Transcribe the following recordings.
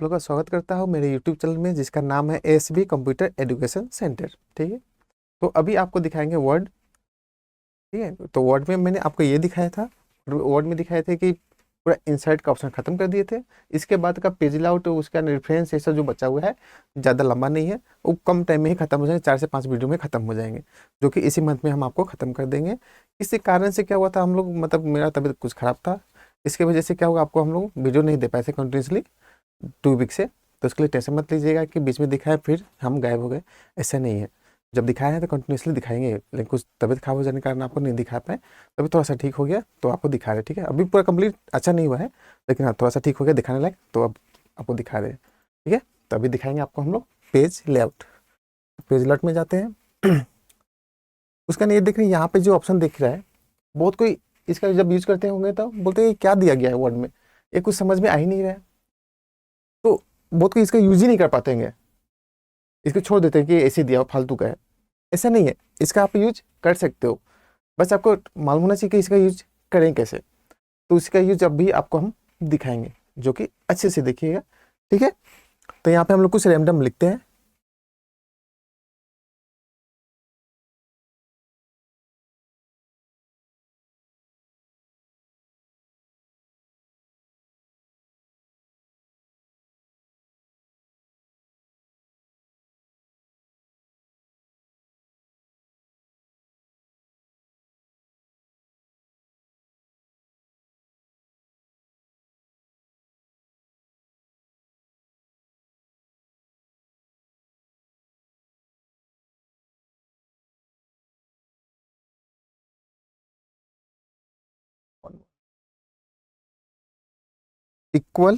लोग का स्वागत करता हूँ मेरे यूट्यूब चैनल में, जिसका नाम है एसबी कंप्यूटर एजुकेशन सेंटर। ठीक है, तो अभी आपको दिखाएंगे वर्ड। ठीक है, तो वर्ड में मैंने आपको ये दिखाया था, वर्ड में दिखाए थे कि पूरा इंसर्ट का ऑप्शन खत्म कर दिए थे। इसके बाद का पेज लाउट, उसका रेफरेंस, ये सब जो बचा हुआ है ज़्यादा लंबा नहीं है, वो कम टाइम में ही खत्म हो जाएंगे, 4 से 5 वीडियो में खत्म हो जाएंगे, जो कि इसी मंथ में हम आपको खत्म कर देंगे। इसी कारण से क्या हुआ था, हम लोग मतलब मेरा तबीयत कुछ ख़राब था, इसके वजह से क्या हुआ, आपको हम लोग वीडियो नहीं दे पाए थे कंटिन्यूसली 2 वीक से। तो उसके लिए टेंशन मत लीजिएगा कि बीच में दिखाए फिर हम गायब हो गए, ऐसा नहीं है। जब दिखाए हैं तो कंटिन्यूसली दिखाएंगे, लेकिन कुछ तबीयत खराब हो जाने के कारण आपको नहीं दिखा पाए, तभी थोड़ा सा ठीक हो गया तो आपको दिखा रहे। ठीक है, अभी पूरा कंप्लीट अच्छा नहीं हुआ है, लेकिन हाँ थोड़ा सा ठीक हो गया दिखाने लायक, तो अब आपको दिखा रहे हैं। ठीक है, तो अभी दिखाएंगे आपको हम लोग पेज लेआउट। पेज लेआउट में जाते हैं। उसका नहीं देख रहे हैं, यहाँ पे जो ऑप्शन दिख रहा है, बहुत कोई इसका जब यूज करते होंगे तो बोलते हैं क्या दिया गया है वर्ड में, ये कुछ समझ में आ ही नहीं रहा है, तो बहुत कोई इसका यूज ही नहीं कर पाते हैं, इसको छोड़ देते हैं कि ऐसे दिया फालतू का है। ऐसा नहीं है, इसका आप यूज कर सकते हो, बस आपको मालूम होना चाहिए कि इसका यूज करें कैसे। तो इसका यूज अब भी आपको हम दिखाएंगे, जो कि अच्छे से देखिएगा। ठीक है, तो यहाँ पे हम लोग कुछ रैंडम लिखते हैं। Equal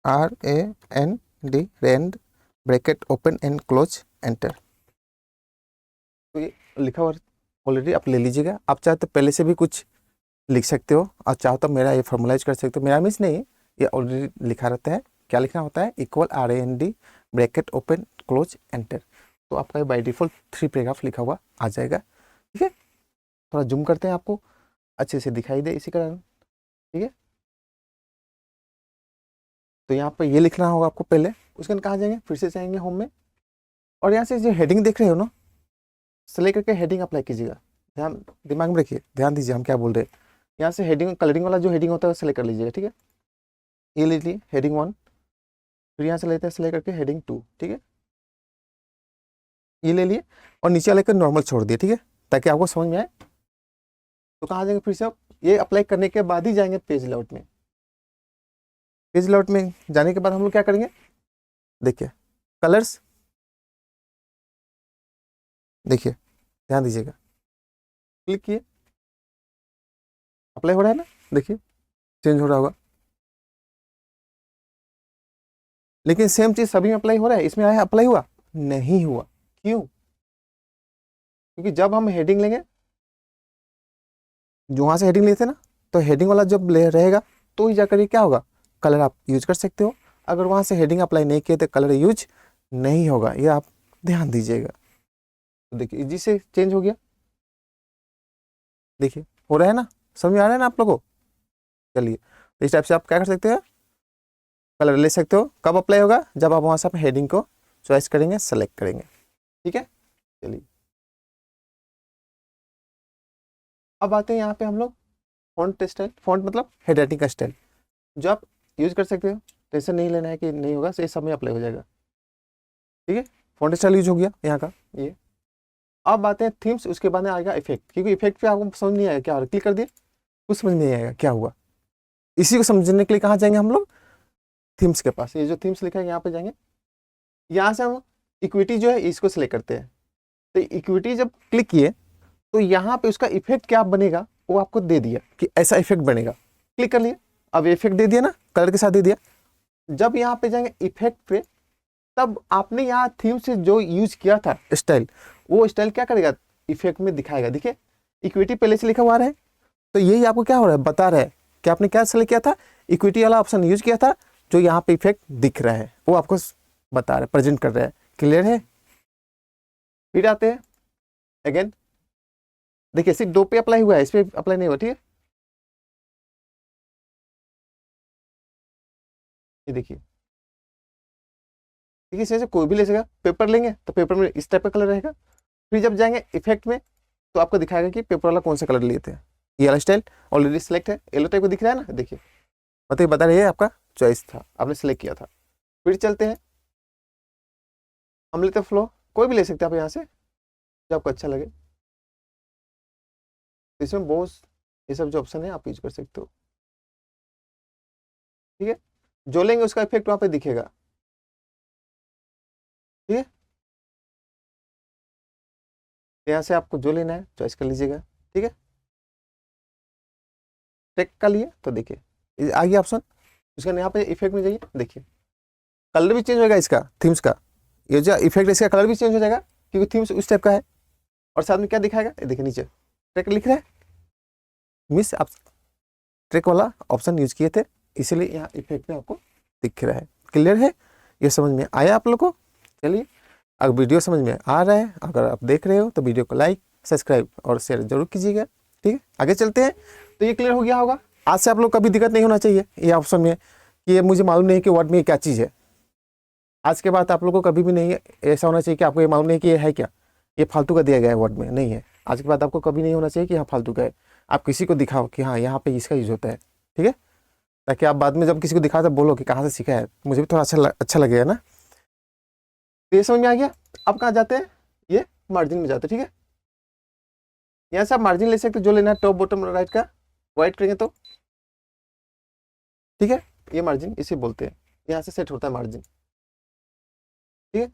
RAND rand bracket open and close enter. तो ये लिखा हुआ ऑलरेडी आप ले लीजिएगा। आप चाहे तो पहले से भी कुछ लिख सकते हो, और चाहो तो मेरा ये फॉर्मुलाइज कर सकते हो। मेरा मीन्स नहीं, ये ऑलरेडी लिखा रहता है। क्या लिखना होता है, equal RAND bracket open close enter. तो आपका बाई डिफॉल्ट 3 पैराग्राफ लिखा हुआ आ जाएगा। ठीक है, थोड़ा जूम करते हैं, आपको अच्छे से दिखाई दे इसी कारण। ठीक है, तो यहाँ पर ये लिखना होगा आपको पहले। उसके बाद कहाँ जाएंगे, फिर से जाएंगे होम में, और यहाँ से जो हेडिंग देख रहे हो ना, सेलेक्ट करके हेडिंग अप्लाई कीजिएगा। ध्यान दिमाग में रखिए, ध्यान दीजिए हम क्या बोल रहे हैं। यहाँ से हेडिंग, कलरिंग वाला जो हेडिंग होता है वो सेलेक्ट कर लीजिएगा। ठीक है, ये ले लीजिए हेडिंग 1, फिर यहाँ से लेते हैं सेलेक्ट करके हेडिंग 2। ठीक है, ये ले लिए, और नीचे वाले को नॉर्मल छोड़ दिए। ठीक है, ताकि आपको समझ में आए। तो कहाँ जाएंगे, फिर से आप ये अप्लाई करने के बाद ही जाएंगे पेज लेआउट में। पेज लेआउट में जाने के बाद हम लोग क्या करेंगे, देखिए कलर्स, देखिए ध्यान दीजिएगा, क्लिक किए, अप्लाई हो रहा है ना, देखिए चेंज हो रहा होगा। लेकिन सेम चीज सभी में अप्लाई हो रहा है, इसमें आया अप्लाई हुआ नहीं हुआ, क्यों? क्योंकि जब हम हेडिंग लेंगे, जो वहां से हेडिंग लेते ना, तो हेडिंग वाला जब ले रहेगा तो ही जाकर ये क्या होगा, कलर आप यूज कर सकते हो। अगर वहां से हेडिंग अप्लाई नहीं किए तो कलर यूज नहीं होगा, ये आप ध्यान दीजिएगा। तो देखिए इजी से चेंज हो गया, देखिए हो रहा है ना, समझ में आ रहा है ना आप लोगों को। चलिए, तो इस टाइप से आप क्या कर सकते हैं, कलर ले सकते हो। कब अप्लाई होगा, जब आप वहां से हेडिंग को चॉइस करेंगे, सेलेक्ट करेंगे। ठीक है, चलिए अब आते हैं यहाँ पे हम लोग फॉन्ट स्टाइल। फॉन्ट मतलब हैंडराइटिंग का स्टाइल, जो आप यूज कर सकते हो। टेंशन नहीं लेना है कि नहीं होगा, ये सब में अप्लाई हो जाएगा। ठीक है, फॉन्ट स्टाइल यूज हो गया यहाँ का ये। अब आते हैं थीम्स, उसके बाद में आएगा इफेक्ट, क्योंकि इफेक्ट पे आपको समझ नहीं आएगा क्या हो रहा है, क्लिक कर दिए कुछ समझ नहीं आएगा क्या हुआ। इसी को समझने के लिए कहाँ जाएंगे हम लोग, थीम्स के पास। ये जो थीम्स लिखा है यहाँ पे जाएंगे, यहाँ से हम इक्विटी जो है इसको सिलेक्ट करते हैं। तो इक्विटी जब क्लिक किए तो यहाँ पे उसका इफेक्ट क्या बनेगा वो आपको दे दिया कि ऐसा इफेक्ट बनेगा। क्लिक कर लिया, अब इफेक्ट दे दिया ना, कलर के साथ दे दिया। जब यहाँ पे जाएंगे इफेक्ट पे, तब आपने यहाँ थीम से जो यूज किया था स्टाइल, वो स्टाइल क्या करेगा, इफेक्ट में दिखाएगा। देखिए इक्विटी पहले से लिखा हुआ है, तो यही आपको क्या हो रहा है, बता रहा है कि आपने क्या सेलेक्ट किया था, इक्विटी वाला ऑप्शन यूज किया था। जो यहाँ पे इफेक्ट दिख रहा है वो आपको बता रहा है, प्रेजेंट कर रहा है। क्लियर है, फिर आते हैं अगेन। देखिए सिर्फ 2 पे अप्लाई हुआ है, इस पे अप्लाई नहीं हुआ। ठीक है, ये देखिए ठीक है, इसमें से कोई भी ले सकेगा। पेपर लेंगे तो पेपर में इस टाइप का कलर रहेगा। फिर जब जाएंगे इफेक्ट में तो आपको दिखाएगा कि पेपर वाला कौन सा कलर लिए थे। ये वाला स्टाइल ऑलरेडी सिलेक्ट है, येलो टाइप को दिख रहा है ना, देखिए मतलब बता रही है आपका चॉइस था, आपने सेलेक्ट किया था। फिर चलते हैं, हम लेते हैं फ्लो, कोई भी ले सकते हैं आप यहाँ से जो आपको अच्छा लगे। इसमें बहुत ये सब जो ऑप्शन है आप यूज कर सकते हो। ठीक है, जो लेंगे उसका इफेक्ट वहां पे दिखेगा। ठीक है, यहाँ से आपको जो लेना है चॉइस कर लीजिएगा। ठीक है, टेक का लिए तो देखिए आ गया ऑप्शन, उसका यहाँ पे इफेक्ट में जाइए, देखिए कलर भी चेंज होगा इसका, थीम्स का। ये जो इफेक्ट इसका कलर भी चेंज हो जाएगा क्योंकि थीम्स उस टाइप का है। और साथ में क्या दिखाएगा, ये देखिए नीचे ट्रैक लिख रहा है, मिस आप ट्रैक वाला ऑप्शन यूज किए थे इसीलिए यहाँ इफेक्ट में आपको दिख रहा है। क्लियर है, ये समझ में आया आप लोग को? चलिए, अगर वीडियो समझ में आ रहा है, अगर आप देख रहे हो तो वीडियो को लाइक, सब्सक्राइब और शेयर जरूर कीजिएगा। ठीक है, आगे चलते हैं। तो ये क्लियर हो गया होगा। आज से आप लोग कभी दिक्कत नहीं होना चाहिए ये ऑप्शन में कि ये मुझे मालूम नहीं है कि वर्ड में ये क्या चीज़ है। आज के बाद आप लोग को कभी भी नहीं ऐसा होना चाहिए कि आपको ये मालूम नहीं कि ये है क्या, ये फालतू का दिया गया है वर्ड में, नहीं है। आज के बाद आपको कभी नहीं होना चाहिए कि हाँ फालतू का है। आप किसी को दिखाओ कि हाँ यहाँ पे इसका यूज होता है। ठीक है, ताकि आप बाद में जब किसी को दिखाओ तो बोलो कि कहाँ से सीखा है, मुझे भी थोड़ा अच्छा लगेगा ना। तो ये समझ में आ गया। अब कहाँ जाते हैं, ये मार्जिन में जाते हैं। ठीक है, यहाँ से आप मार्जिन ले सकते हो, जो लेना है टॉप बॉटम राइट का, वाइट करेंगे तो ठीक है, ये मार्जिन इसे बोलते हैं, यहाँ से सेट होता है मार्जिन। ठीक है,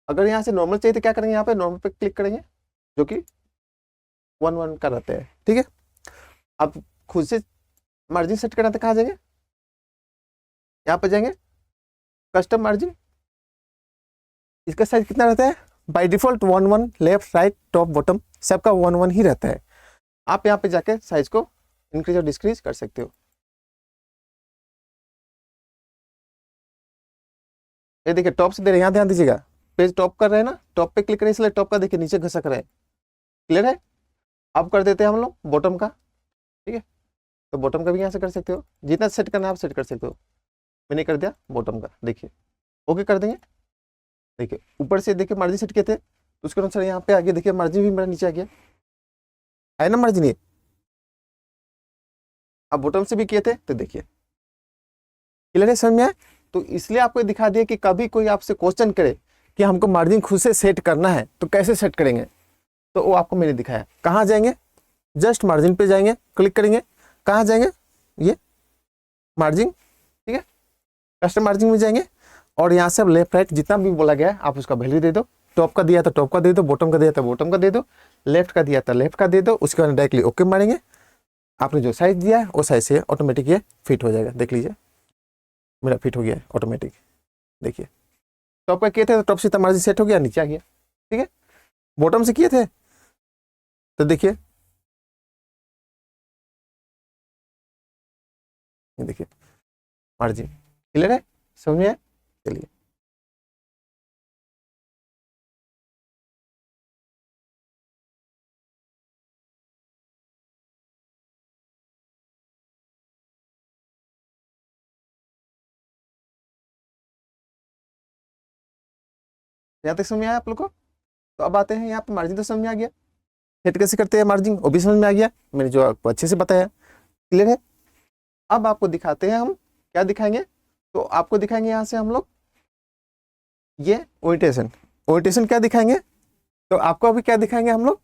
अगर यहाँ से नॉर्मल चाहिए तो क्या करेंगे, यहाँ पे नॉर्मल पे क्लिक करेंगे जो कि 1 1 का रहता है। ठीक है, आप खुद से मार्जिन सेट करना तो कहाँ जाएंगे, यहाँ पे जाएंगे कस्टम मार्जिन, इसका साइज कितना रहता है, by default 1 1 left right top bottom सबका 1 1 ही रहता है। आप यहाँ पे जाके साइज को इंक्रीज और डिक्रीज कर सकते हो। ये देखिए टॉप से दे रहे हैं, यहाँ ध्यान दीजिएगा, पेज टॉप कर रहे हैं ना, टॉप पे क्लिक करें इसलिए टॉप का देखिए नीचे घसक रहे हैं। क्लियर है, अब कर देते हैं हम लोग बॉटम का। ठीक है, तो बॉटम का भी यहाँ से कर सकते हो, जितना सेट करना है आप सेट कर सकते हो। मैंने कर दिया बॉटम का, देखिए ओके कर देंगे। देखिए ऊपर से देखिए मार्जिन सेट किए थे तो उसके अनुसार यहाँ पे आगे देखिए मार्जिन भी मेरा नीचे आ गया है ना मार्जिन। ये अब बॉटम से भी किए थे तो देखिए क्लियर है, समझ में आया? तो इसलिए आपको दिखा दिया कि कभी कोई आपसे क्वेश्चन करे कि हमको मार्जिन खुद से सेट करना है तो कैसे सेट करेंगे, तो वो आपको मैंने दिखाया। कहाँ जाएंगे, जस्ट मार्जिन पे जाएंगे, क्लिक करेंगे, कहाँ जाएंगे, ये मार्जिन। ठीक है, कस्टम मार्जिन में जाएंगे और यहाँ से अब लेफ्ट राइट जितना भी बोला गया है आप उसका वैल्यू दे दो। टॉप का दिया तो टॉप का दे दो, बॉटम का दिया तो बॉटम का दे दो, लेफ्ट का दिया तो लेफ्ट का दे दो। उसके बाद डायरेक्टली ओके मारेंगे, आपने जो साइज दिया है वो साइज से ऑटोमेटिक ये फिट हो जाएगा। देख लीजिए मेरा फिट हो गया है ऑटोमेटिक। देखिए टॉप का किए थे तो टॉप से मार्जिन सेट हो गया, नीचे आ गया। ठीक है, बॉटम से किए थे तो देखिए देखिए मार्जिन। क्लियर है, समझ में आया? चलिए यहाँ तक समझ में आया आप लोग को? तो अब आते हैं यहाँ पे, मार्जिन तो समझ में आ गया, सेट कैसे करते हैं मार्जिन वो भी समझ में आ गया, मैंने जो आपको अच्छे से बताया। क्लियर है, अब आपको दिखाते हैं हम क्या दिखाएंगे। तो आपको दिखाएंगे यहाँ से हम लोग ये ओरिएंटेशन। ओरिएंटेशन क्या दिखाएंगे, तो आपको अभी क्या दिखाएंगे हम लोग,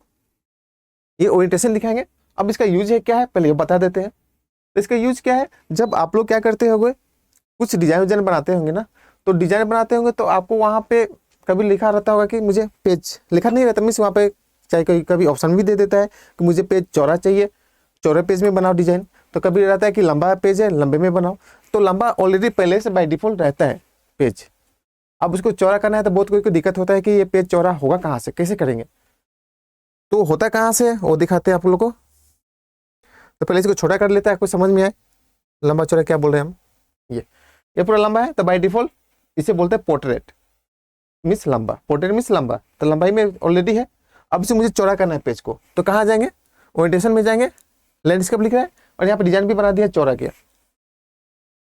ये ओरिएंटेशन दिखाएंगे। अब इसका यूज है क्या है पहले ये बता देते हैं। तो इसका यूज क्या है, जब आप लोग क्या करते होंगे, कुछ डिजाइन बनाते होंगे ना, तो डिजाइन बनाते होंगे तो आपको वहाँ पे कभी लिखा रहता होगा कि मुझे पेज लिखा नहीं रहता, मीन्स वहाँ पे चाहे कोई कभी ऑप्शन भी दे देता है कि मुझे पेज चौड़ा चाहिए, चौड़े पेज में बनाओ डिजाइन। तो कभी रहता है कि लंबा पेज है, लंबे में बनाओ। तो लंबा ऑलरेडी पहले से बाय डिफॉल्ट रहता है पेज, अब उसको चौड़ा करना है तो बहुत कोई दिक्कत होता है कि ये पेज चौड़ा होगा कहाँ से, कैसे करेंगे। तो होता कहाँ से वो दिखाते हैं आप लोगों को। तो पहले इसको छोटा कर लेता है, आपको समझ में आए लंबा चौड़ा क्या बोल रहे हैं हम। ये पूरा लंबा है तो बाय डिफॉल्ट इसे बोलते हैं पोर्ट्रेट, मिस लंबा, पोर्ट्रेट मिस लंबा, तो लंबाई में ऑलरेडी है। अब इसे मुझे चौड़ा करना है पेज को, तो कहाँ जाएंगे, ओरिएंटेशन में जाएंगे, लैंडस्केप लिख रहा है और यहाँ पे डिजाइन भी बना दिया, चौड़ा किया।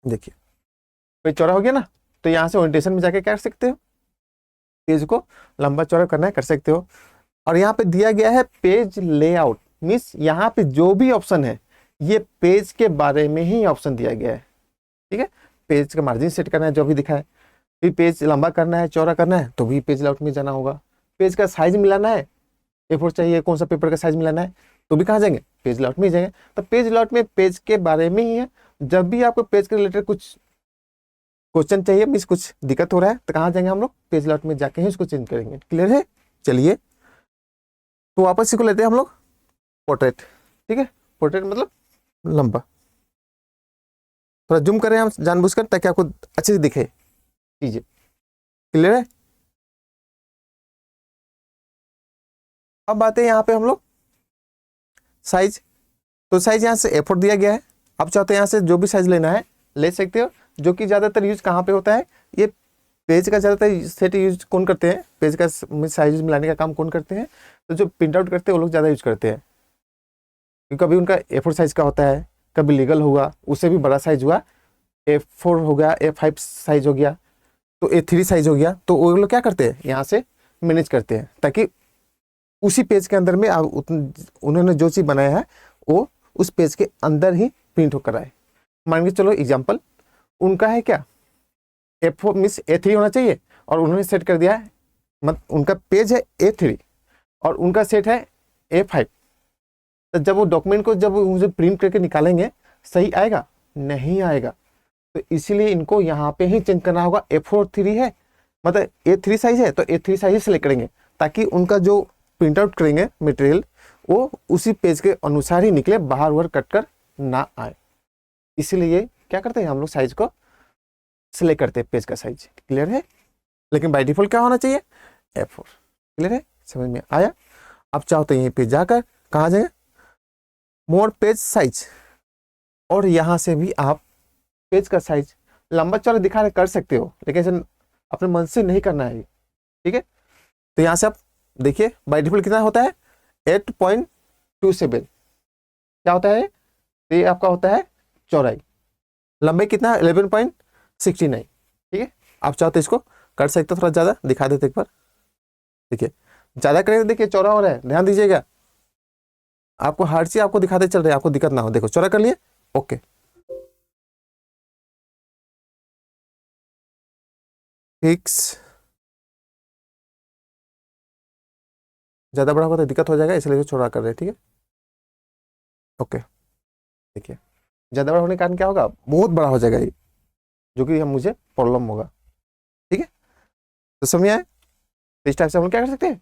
देखिए पेज चौड़ा हो गया ना। तो यहाँ से ओरिएंटेशन में जाके क्या कर सकते हो, पेज को लंबा चौड़ा करना है कर सकते हो। और यहाँ पे दिया गया है पेज लेआउट, मीन्स यहाँ पे जो भी ऑप्शन है ये पेज के बारे में ही ऑप्शन दिया गया है, ठीक है। पेज का मार्जिन सेट करना है जो भी दिखा है, फिर पेज लंबा करना है चौड़ा करना है तो भी पेज लेआउट में जाना होगा। पेज का साइज मिलाना है, A4 चाहिए, कौन सा पेपर का साइज मिलाना है तो भी कहाँ जाएंगे, पेज लेआउट में ही जाएंगे। तो पेज लेआउट में पेज के बारे में ही है। जब भी आपको पेज के रिलेटेड कुछ क्वेश्चन चाहिए, मीन्स कुछ दिक्कत हो रहा है तो कहाँ जाएंगे हम लोग, पेज लेआउट में जाके ही उसको चेंज करेंगे। क्लियर है? चलिए तो वापस इसी को लेते हैं हम लोग पोर्ट्रेट, ठीक है। पोर्ट्रेट मतलब लंबा, थोड़ा जूम करें हम जानबूझकर ताकि आपको अच्छे से दिखे चीजें। क्लियर है? अब बात है यहाँ पे हम लोग साइज, तो साइज यहाँ से A4 दिया गया है। आप चाहते हैं यहाँ से जो भी साइज लेना है ले सकते हो, जो कि ज़्यादातर यूज कहाँ पे होता है, ये पेज का ज़्यादातर सेट यूज कौन करते हैं, पेज का साइज मिलाने का काम कौन करते हैं, तो जो प्रिंट आउट करते हैं वो लोग ज़्यादा यूज करते हैं। क्योंकि कभी उनका A4 साइज का होता है, कभी लीगल हुआ उससे भी बड़ा साइज हुआ, A4 हो गया, A5 साइज हो गया, तो A3 साइज हो गया, तो वो लोग क्या करते हैं यहाँ से मैनेज करते हैं ताकि उसी पेज के अंदर में उन्होंने जो चीज़ बनाया है वो उस पेज के अंदर ही प्रिंट होकर आए। मान के चलो एग्जाम्पल उनका है क्या, A4 मीन्स A3 होना चाहिए और उन्होंने सेट कर दिया है, मतलब उनका पेज है A3 और उनका सेट है A5। तो जब वो डॉक्यूमेंट को जब मुझे प्रिंट करके निकालेंगे सही आएगा, नहीं आएगा। तो इसीलिए इनको यहाँ पे ही चेंज करना होगा। A4 3 है मतलब A3 साइज है तो A3 साइज सेलेक्ट करेंगे ताकि उनका जो प्रिंट आउट करेंगे मटेरियल वो उसी पेज के अनुसार ही निकले, बाहर वाहर कट कर ना आए। इसीलिए क्या करते हैं हम लोग साइज को सिलेक्ट करते हैं पेज का साइज। क्लियर है? लेकिन बाय डिफॉल्ट क्या होना चाहिए, A4। क्लियर है? समझ में आया? आप चाहो तो यहीं पे जाकर कहाँ जाएंगे, मोर पेज साइज, और यहाँ से भी आप पेज का साइज लंबा चौड़ा दिखा कर सकते हो, लेकिन ऐसा अपने मन से नहीं करना है, ठीक है। तो यहाँ से आप देखिए बाय डिफॉल्ट कितना होता है 8.27, क्या होता है ये आपका होता है चौड़ाई, लंबाई कितना 11.69, ठीक है। आप चाहो तो इसको कर सकते हो, थोड़ा ज़्यादा दिखा देते एक बार, देखिए ज़्यादा करेंगे देखिए चौड़ा हो रहा है, ध्यान दीजिएगा। आपको हर चीज आपको दिखाते चल रहे हैं, आपको दिक्कत ना हो। देखो चौड़ा कर लिए, ओके। फिक्स, ज़्यादा बड़ा होगा तो दिक्कत हो जाएगा इसलिए चौड़ा कर रहे हैं, ठीक है। ओके देखिए ज़्यादा बड़ा होने के कारण क्या होगा, बहुत बड़ा हो जाएगा ये, जो कि हम मुझे प्रॉब्लम होगा, ठीक है। तो समझ आए? इस टाइप से हम लोग क्या कर सकते हैं,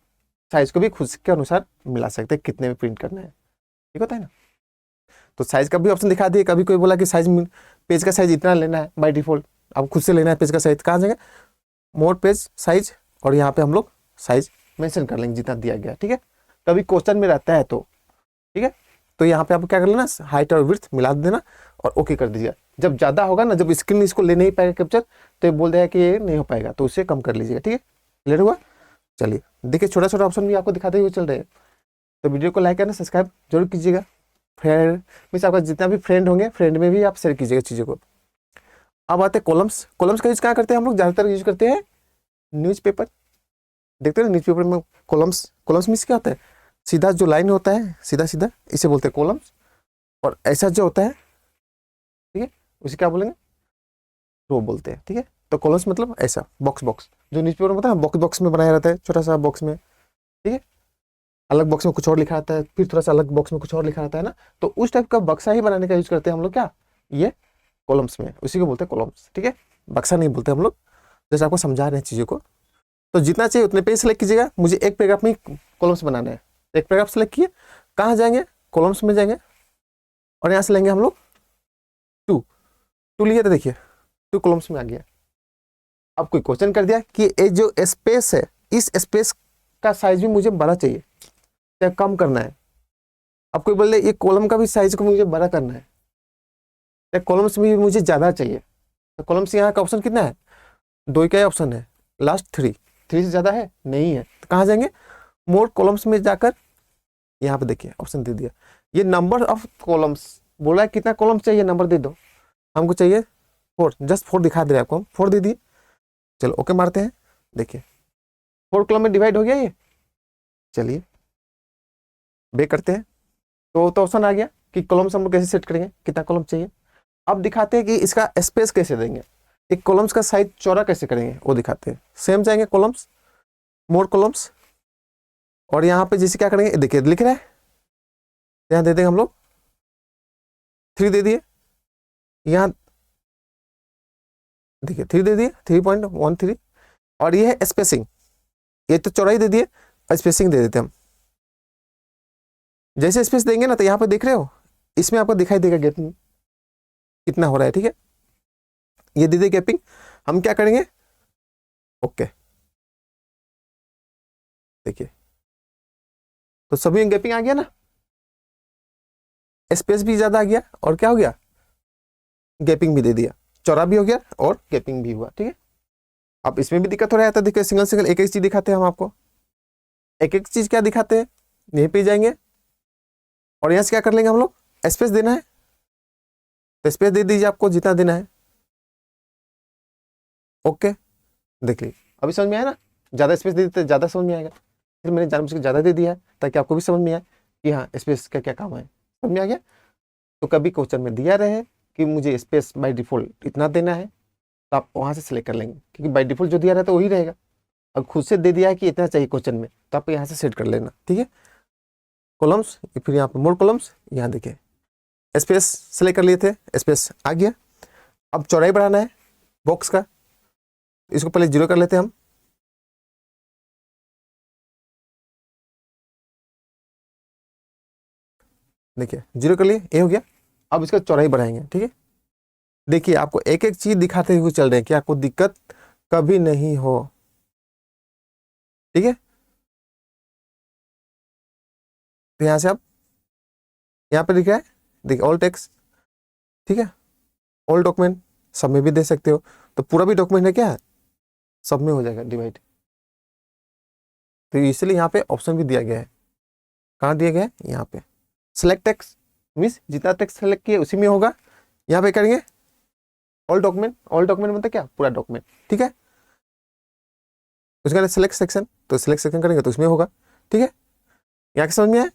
साइज को भी खुद के अनुसार मिला सकते हैं, कितने में प्रिंट करना है, ठीक होता है ना। तो साइज का भी ऑप्शन दिखा दिए। कभी कोई बोला कि साइज पेज का साइज इतना लेना है, बाय डिफॉल्ट आप खुद से लेना है पेज का साइज, कहाँ जाएंगे मोर पेज साइज, और यहाँ पे हम लोग साइज मेंशन कर लेंगे जितना दिया गया, ठीक है। कभी क्वेश्चन में रहता है तो, ठीक है। तो यहाँ पे आपको क्या कर लेना, हाइट और विड्थ मिला देना और ओके कर दीजिएगा। जब ज़्यादा होगा ना, जब स्क्रीन इसको ले नहीं पाएगा कैप्चर, तो ये बोल देगा कि ये नहीं हो पाएगा, तो उसे कम कर लीजिएगा, ठीक है। क्लियर हुआ? चलिए देखिए छोटा छोटा ऑप्शन भी आपको दिखाते हुए चल रहे हैं। तो वीडियो को लाइक करना, सब्सक्राइब जरूर कीजिएगा। फ्रेंड मीन्स आपका जितना भी फ्रेंड होंगे, फ्रेंड में भी आप शेयर कीजिएगा चीज़ों को। अब आते हैं कॉलम्स। कॉलम्स का यूज कहाँ करते हैं हम लोग, ज़्यादातर यूज करते हैं न्यूज़पेपर। देखते हैं न्यूज़पेपर में कॉलम्स, कॉलम्स मीन्स क्या होता है, सीधा जो लाइन होता है सीधा सीधा, इसे बोलते हैं कॉलम्स। और ऐसा जो होता है, ठीक है, उसे क्या बोलेंगे, रो बोलते हैं, ठीक है। तो कॉलम्स मतलब ऐसा बॉक्स बॉक्स, जो न्यूज़पेपर में होता है बॉक्स बॉक्स में बनाया रहता है, छोटा सा बॉक्स में, ठीक है। अलग बॉक्स में कुछ और लिखा रहता है, फिर थोड़ा सा अलग बॉक्स में कुछ और लिखा रहता है ना, तो उस टाइप का बक्सा ही बनाने का यूज करते हैं हम लोग, क्या ये कॉलम्स में, उसी को बोलते हैं कॉलम्स, ठीक है। बक्सा नहीं बोलते हम लोग, जैसे आपको समझा रहे हैं चीज़ों को। तो जितना चाहिए उतने पेज सेलेक्ट कीजिएगा। मुझे एक पैराग्राफ में कॉलम्स बनाना है, एक पैराग्राफ सेलेक्ट किए, कहाँ जाएंगे, कॉलम्स में जाएंगे और यहाँ से लेंगे हम लोग टू लिए, तो देखिए 2 कॉलम्स में आ गया। अब कोई क्वेश्चन कर दिया कि ये जो स्पेस है, इस स्पेस का साइज भी मुझे बड़ा चाहिए या कम करना है। अब कोई बोल रहे ये कॉलम का भी साइज को मुझे बड़ा करना है या कॉलम्स में भी मुझे ज़्यादा चाहिए, तो कॉलम्स यहाँ का ऑप्शन कितना है, 2 का ऑप्शन है, लास्ट 3 से ज़्यादा है नहीं है, तो कहाँ जाएंगे, मोर कॉलम्स में जाकर यहाँ पे देखिए ऑप्शन दे दिया, ये नंबर ऑफ कॉलम्स बोला है, कितना कॉलम्स चाहिए नंबर दे दो, हमको चाहिए 4, जस्ट 4 दिखा दे रहे आपको, 4 दे दिए। चलो ओके मारते हैं। देखिए 4 कॉलम में डिवाइड हो गया ये। चलिए बेक करते हैं। तो ऑप्शन आ गया कि कॉलम्स हम लोग कैसे सेट करेंगे, कितना कॉलम चाहिए। अब दिखाते हैं कि इसका स्पेस कैसे देंगे, एक कॉलम्स का साइज चौड़ा कैसे करेंगे वो दिखाते हैं। सेम जाएंगे कॉलम्स, मोर कॉलम्स, और यहाँ पे जैसे क्या करेंगे, देखिए लिख रहा है, यहाँ दे देंगे हम लोग 3 दे दिए, यहाँ देखिए 3 दे दिए 3.13, और ये है स्पेसिंग, ये तो चौड़ाई दे दिए, स्पेसिंग दे देते हम। जैसे स्पेस देंगे ना तो यहाँ पे देख रहे हो इसमें आपको दिखाई देगा गैपिंग कितना हो रहा है। ठीक है, ये दे दे गैपिंग। हम क्या करेंगे, ओके देखिए तो सभी में गैपिंग आ गया ना, स्पेस भी ज्यादा आ गया, और क्या हो गया, गैपिंग भी दे दिया, चौड़ा भी हो गया और गैपिंग भी हुआ। ठीक है, अब इसमें भी दिक्कत हो रहा है, तो देखिए सिंगल सिंगल एक एक चीज दिखाते हैं हम आपको, एक एक चीज क्या दिखाते हैं, यहीं पे जाएंगे और यहाँ से क्या कर लेंगे हम लोग, स्पेस देना है तो स्पेस दे दीजिए आपको जितना देना है। ओके देख लीजिए अभी समझ में आया ना, ज्यादा स्पेस दे देते ज्यादा समझ में आएगा, फिर मैंने जानबूझ के ज्यादा दे दिया है ताकि आपको भी समझ में आए कि हाँ स्पेस का क्या काम है। समझ में आ गया। तो कभी क्वेश्चन में दिया रहे कि मुझे स्पेस बाय डिफॉल्ट इतना देना है तो आप वहां से सिलेक्ट कर लेंगे, क्योंकि बाय डिफॉल्ट जो दिया रहता है वही रहेगा। अब खुद से दे दिया है कि इतना चाहिए क्वेश्चन में तो आप यहाँ से सेट कर लेना। ठीक है, कॉलम्स, फिर यहाँ पे मोर कॉलम्स, यहाँ देखिए स्पेस सेलेक्ट कर लिए थे, स्पेस आ गया। अब चौड़ाई बढ़ाना है बॉक्स का, इसको पहले 0 कर लेते हैं हम। देखिए 0 कर लिए, ये हो गया। अब इसका चौड़ाई बढ़ाएंगे। ठीक है, देखिए आपको एक एक चीज दिखाते हुए चल रहे हैं कि आपको दिक्कत कभी नहीं हो। ठीक है, तो यहाँ से आप यहाँ पे लिखा है, देखिए ऑल टेक्स्ट। ठीक है, ऑल डॉक्यूमेंट सब में भी दे सकते हो, तो पूरा भी डॉक्यूमेंट है क्या, सब में हो जाएगा डिवाइड। तो इसलिए यहाँ पे ऑप्शन भी दिया गया है, कहाँ दिया गया है, यहाँ पे सिलेक्ट टेक्स्ट मीन्स जितना टेक्स्ट सेलेक्ट किया उसी में होगा। यहाँ पे करेंगे ऑल डॉक्यूमेंट, ऑल डॉक्यूमेंट मतलब क्या, पूरा डॉक्यूमेंट। ठीक है, उसके बाद सिलेक्ट सेक्शन, तो सिलेक्ट सेक्शन करेंगे तो उसमें होगा। ठीक है, यहाँ के समझ में आए।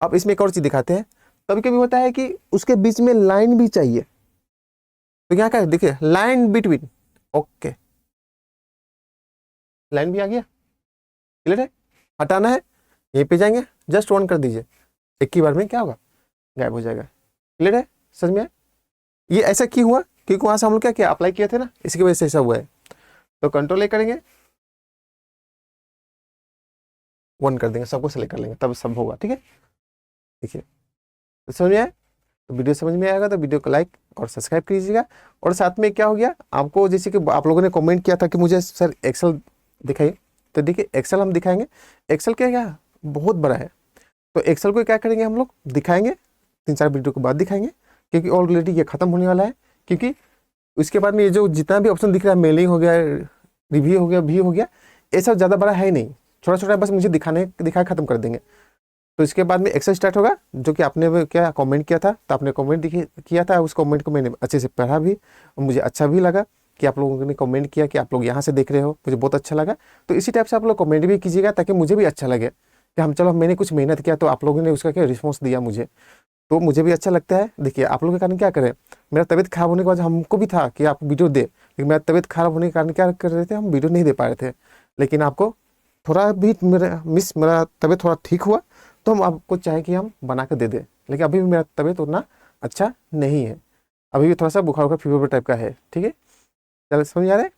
अब इसमें एक और चीज दिखाते हैं, कभी कभी होता है कि उसके बीच में लाइन भी चाहिए, तो क्या क्या देखिए लाइन बिटवीन, ओके लाइन भी आ गया, क्लियर है। हटाना है यहीं पे जाएंगे, जस्ट ऑन कर दीजिए, एक ही बार में क्या होगा, गायब हो जाएगा। क्लियर है, समझ में आए। ये ऐसा क्यों हुआ, क्योंकि वहां से हम लोग क्या किया, अप्लाई किए थे ना, इसकी वजह से ऐसा हुआ है। तो कंट्रोल ए करेंगे, 1 कर देंगे, सबको सेलेक्ट कर लेंगे तब सब होगा। ठीक है, देखिए तो समझ में आए। तो वीडियो समझ में आएगा तो वीडियो को लाइक और सब्सक्राइब कीजिएगा। और साथ में क्या हो गया, आपको जैसे कि आप लोगों ने कमेंट किया था कि मुझे सर एक्सेल दिखाइए, तो देखिए एक्सेल हम दिखाएंगे। एक्सेल क्या बहुत बड़ा है, तो एक्सेल को क्या करेंगे हम लोग दिखाएंगे, 3-4 वीडियो के बाद दिखाएंगे, क्योंकि ऑलरेडी ये खत्म होने वाला है। क्योंकि उसके बाद में ये जो जितना भी ऑप्शन दिख रहा है, मेलिंग हो गया, रिव्यू हो गया, व्यू हो गया, ये सब ज़्यादा बड़ा है ही नहीं, छोटा छोटा बस मुझे दिखा खत्म कर देंगे। तो इसके बाद में एक्सेल स्टार्ट होगा, जो कि आपने क्या कमेंट किया था, तो आपने कमेंट किया था, उस कमेंट को मैंने अच्छे से पढ़ा भी और मुझे अच्छा भी लगा कि आप लोगों ने कमेंट किया कि आप लोग यहाँ से देख रहे हो, मुझे बहुत अच्छा लगा। तो इसी टाइप से आप लोग कमेंट भी कीजिएगा ताकि मुझे भी अच्छा लगे कि हम चलो मैंने कुछ मेहनत किया तो आप लोगों ने उसका क्या रिस्पॉन्स दिया मुझे, तो मुझे भी अच्छा लगता है। देखिए आप लोगों के कारण क्या करें, मेरा तबीयत खराब होने के बाद हमको भी था कि आप वीडियो दे, लेकिन मेरा तबीयत खराब होने के कारण क्या कर रहे थे, हम वीडियो नहीं दे पा रहे थे। लेकिन आपको थोड़ा भी मेरा तबीयत थोड़ा ठीक हुआ तो हम आपको चाहे कि हम बना कर दे दें, लेकिन अभी भी मेरा तबीयत उतना अच्छा नहीं है, अभी भी थोड़ा सा बुखार फीवर टाइप का है। ठीक है, चलो समझ आ रहे हैं।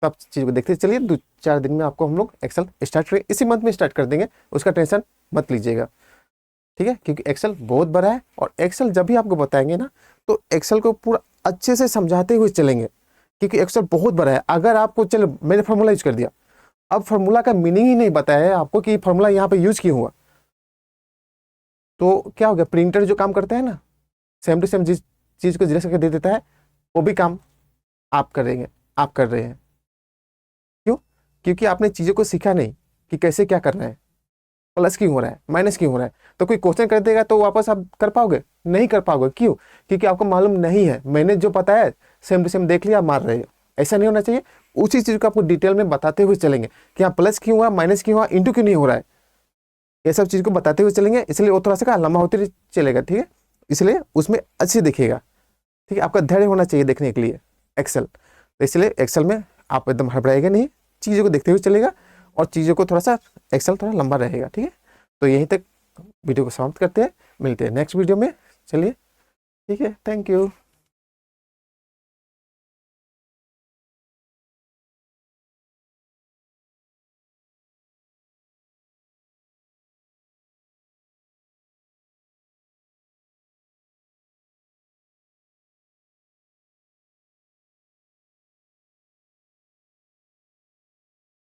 तो आप चीज़ को देखते चलिए, 2-4 दिन में आपको हम लोग एक्सेल स्टार्ट करें, इसी मंथ में स्टार्ट कर देंगे, उसका टेंशन मत लीजिएगा। ठीक है, क्योंकि एक्सेल बहुत बड़ा है, और एक्सेल जब भी आपको बताएंगे ना तो एक्सेल को पूरा अच्छे से समझाते हुए चलेंगे, क्योंकि एक्सेल बहुत बड़ा है। अगर आपको चलो मैंने फार्मूला यूज कर दिया, अब फार्मूला का मीनिंग ही नहीं बताया है आपको कि फार्मूला यहाँ पे यूज क्यों हुआ, तो क्या हो गया, प्रिंटर जो काम करता है ना, सेम टू सेम जिस चीज़ को जिस करके दे देता है वो भी काम आप करेंगे, आप कर रहे हैं। क्यों, क्योंकि आपने चीज़ों को सीखा नहीं कि कैसे क्या करना है, प्लस क्यों हो रहा है, माइनस क्यों हो रहा है। तो कोई क्वेश्चन कर देगा तो वापस आप कर पाओगे, नहीं कर पाओगे। क्यों, क्योंकि आपको मालूम नहीं है। मैंने जो पता है सेम टू सेम देख लिया, मार रहे हो, ऐसा नहीं होना चाहिए। उसी चीज़ को आपको डिटेल में बताते हुए चलेंगे कि हाँ प्लस क्यों हुआ, माइनस क्यों हुआ, इंटू क्यों नहीं हो रहा है, ये सब चीज़ को बताते हुए चलेंगे। इसलिए वो थोड़ा सा लंबा होते चलेगा, ठीक है। इसलिए उसमें अच्छे दिखेगा, ठीक है। आपका धैर्य होना चाहिए देखने के लिए एक्सेल। तो इसलिए एक्सेल में आप एकदम हड़बड़ाएगा नहीं, चीज़ों को देखते हुए चलेगा और चीज़ों को थोड़ा सा एक्सेल थोड़ा लंबा रहेगा, ठीक है। तो यहीं तक वीडियो को समाप्त करते हैं, मिलते हैं नेक्स्ट वीडियो में। चलिए ठीक है, थैंक यू।